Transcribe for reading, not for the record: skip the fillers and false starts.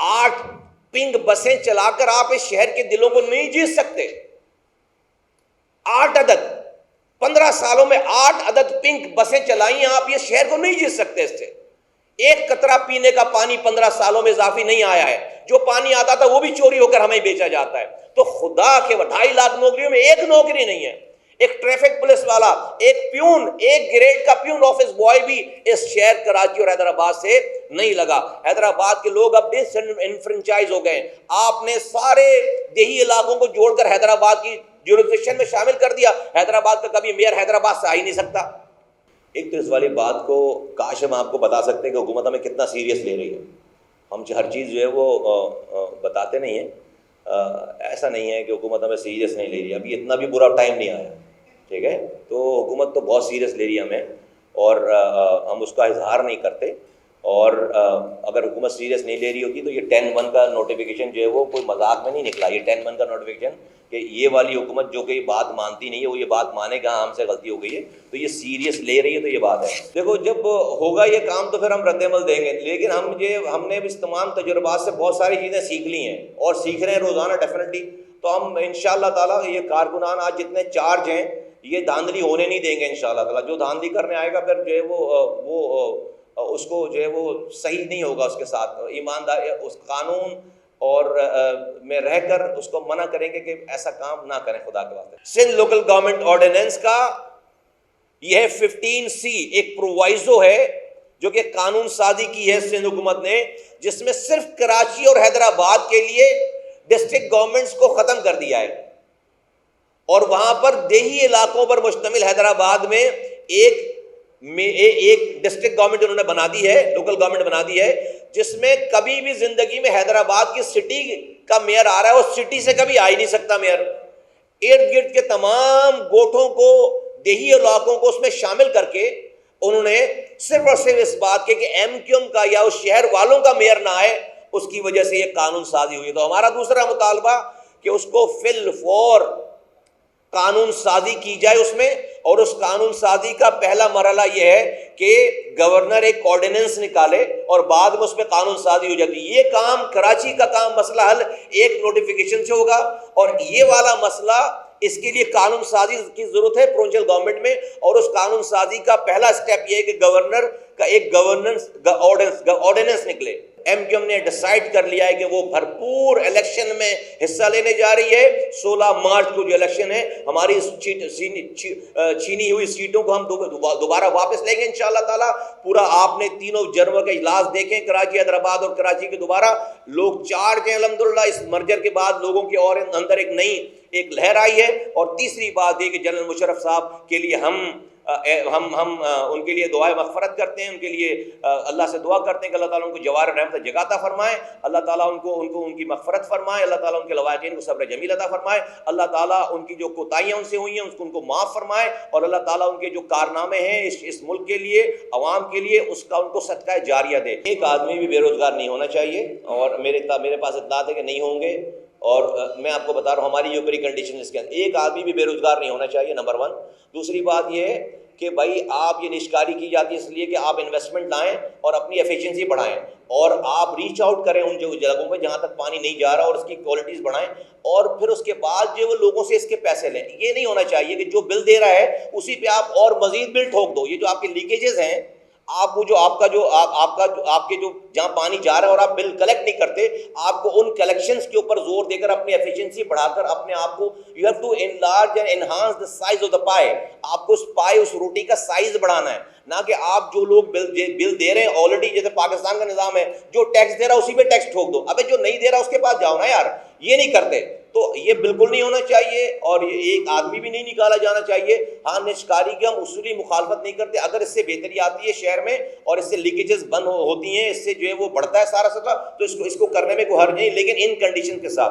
8 pink बसें चलाकर आप इस शहर के दिलों को नहीं जीत सकते। 8 अदद 15 सालों में 8 अदद पिंक बसें चलाई आप, ये शहर को नहीं जीत सकते। इससे एक कतरा पीने का पानी 15 सालों में इजाफी नहीं आया है। जो पानी आता था वो भी चोरी होकर हमें बेचा जाता है। तो खुदा के 2.5 लाख नौकरियों में एक नौकरी नहीं है। एक ट्रैफिक पुलिस वाला, एक प्यून, एक ग्रेड का प्यून ऑफिस बॉय भी इस शहर कराची और हैदराबाद से नहीं लगा। हैदराबाद के लोग अब डिसएनफ्रेंचाइज हो गए। आपने सारे देही इलाकों को जोड़कर हैदराबाद की जुरिसडिक्शन में शामिल कर दिया। हैदराबाद का कभी मेयर हैदराबाद से आ ही नहीं सकता। एक तो इस वाली बात को काश हम आपको बता सकते हैं कि हुकूमत हमें कितना सीरियस ले रही है। हम हर चीज़ जो है वो बताते नहीं हैं। ऐसा नहीं है कि हुकूमत हमें सीरियस नहीं ले रही। अभी इतना भी बुरा टाइम नहीं आया, ठीक है। तो हुकूमत तो बहुत सीरियस ले रही है हमें, और हम उसका इजहार नहीं करते। और अगर हुकूमत सीरियस नहीं ले रही होती तो ये 10-1 का नोटिफिकेशन जो है वो कोई मजाक में नहीं निकला। ये 10-1 का नोटिफिकेशन कि ये वाली हुकूमत जो कि बात मानती नहीं है, वो ये बात माने कि हाँ हमसे गलती हो गई है, तो ये सीरियस ले रही है, तो ये बात है। देखो जब होगा ये काम तो फिर हम रद्दमल देंगे, लेकिन हमने इस तमाम तजुर्बात से बहुत सारी चीज़ें सीख ली हैं और सीख रहे हैं रोज़ाना डेफिनेटली। तो हम इंशाअल्लाह ताला ये कारकुनान आज जितने चार्ज हैं ये धांधली होने नहीं देंगे इंशाअल्लाह ताला। जो धांधली करने आएगा फिर जो है वो उसको जो है वो सही नहीं होगा, उसके साथ ईमानदार उस कानून और में रहकर उसको मना करेंगे कि ऐसा काम ना करें खुदा के वास्ते। सिंध लोकल गवर्नमेंट ऑर्डिनेंस का यह 15C एक प्रोवाइजो है जो कि कानून साजी की है सिंध हुकूमत ने, जिसमें सिर्फ कराची और हैदराबाद के लिए डिस्ट्रिक्ट गवर्नमेंट्स को ख़त्म कर दिया है और वहाँ पर देही इलाकों पर मुश्तमिल हैदराबाद में एक डिस्ट्रिक्ट गवर्नमेंट उन्होंने बना दी है, लोकल गवर्नमेंट बना दी है, जिसमें कभी भी जिंदगी में हैदराबाद की सिटी का मेयर आ रहा है, वो सिटी से कभी आ ही नहीं सकता मेयर। इर्द गिर्द के तमाम गोठों को, देही इलाकों को उसमें शामिल करके उन्होंने सिर्फ और सिर्फ इस बात के कि MQM का या उस शहर वालों का मेयर ना आए, उसकी वजह से ये कानून साजी हुई। तो हमारा दूसरा मुतालबा कि उसको फिल फॉर कानून साजी की जाए उसमें, और उस कानून साजी का पहला मरहला यह है कि गवर्नर एक ऑर्डिनेंस निकाले और बाद में उसमें कानून साजी हो जाती है। ये काम कराची का काम मसला हल एक नोटिफिकेशन से होगा, और ये वाला मसला इसके लिए कानून साजी की जरूरत है प्रोविंशियल गवर्नमेंट में। और उस कानून साजी का पहला स्टेप ये है कि गवर्नर का एक ऑर्डिनेंस निकले। MQM ने डिसाइड कर लिया है कि वो भरपूर इलेक्शन में हिस्सा लेने जा रही है। 16 मार्च को जो इलेक्शन है, हमारी छीनी हुई सीटों को हम दोबारा वापस लेंगे इंशाअल्लाह ताला। पूरा आपने तीनों जर्मों के इजलास देखें, कराची, हैदराबाद और कराची के दोबारा लोग चार्ज हैं अल्हम्दुलिल्लाह। इस मर्जर के बाद लोगों के और अंदर एक लहर आई है। और तीसरी बात ये कि जनरल मुशर्रफ साहब के लिए हम उनके लिए दुआए मग़फ़रत करते हैं, उनके लिए अल्लाह से दुआ करते हैं कि अल्लाह ताला उनको जवार रहमत जगाता फरमाए, अल्लाह ताला उनको उनकी मग़फ़रत फरमाए, अल्लाह ताला उनके लवाक़िन को सब्र जमील अता फरमाए, अल्लाह ताला उनकी जो कोताहियाँ उनसे हुई हैं उनको माफ़ फरमाए, और अल्लाह ताला उनके जो कारनामे हैं इस मुल्क के लिए, अवाम के लिए, उसका उनको सदका जारिया दे। एक आदमी भी बेरोज़गार नहीं होना चाहिए, और मेरे पास इत्तलात है कि नहीं होंगे। और मैं आपको बता रहा हूँ हमारी ये ऊपरी कंडीशन इसके अंदर एक आदमी भी बेरोजगार नहीं होना चाहिए, नंबर 1। दूसरी बात ये है कि भाई आप ये निष्कारी की जाती है इसलिए कि आप इन्वेस्टमेंट लाएं और अपनी एफिशिएंसी बढ़ाएं, और आप रीच आउट करें उन जगहों पे जहाँ तक पानी नहीं जा रहा और उसकी क्वालिटीज़ बढ़ाएं, और फिर उसके बाद जो वो लोगों से इसके पैसे लें। ये नहीं होना चाहिए कि जो बिल दे रहा है उसी पे आप और मजीद बिल ठोक दो। ये जो आपके लीकेजेस हैं, आप वो जो आपके जो जहाँ पानी जा रहा है और आप बिल कलेक्ट नहीं करते, आपको उन कलेक्शंस के ऊपर जोर देकर अपनी एफिशिएंसी बढ़ाकर अपने आप को you have to enlarge and enhance the size of the pie. आपको उस पाई, उस रोटी का साइज बढ़ाना है, ना कि आप जो लोग बिल दे रहे हैं ऑलरेडी, जैसे पाकिस्तान का निज़ाम है, जो टैक्स दे रहा है उसी पे टैक्स ठोक दो। अबे जो नहीं दे रहा उसके पास जाओ ना यार, ये नहीं करते। तो ये बिल्कुल नहीं होना चाहिए, और ये एक आदमी भी नहीं निकाला जाना चाहिए। हाँ, निष्कारी की हम उसूली मुखालफत नहीं करते। अगर इससे बेहतरी आती है शहर में और इससे लीकेजेस बंद होती हैं, इससे जो है वो बढ़ता है सारा सतह, तो इसको करने में कोई हर्ज नहीं, लेकिन इन कंडीशन के साथ।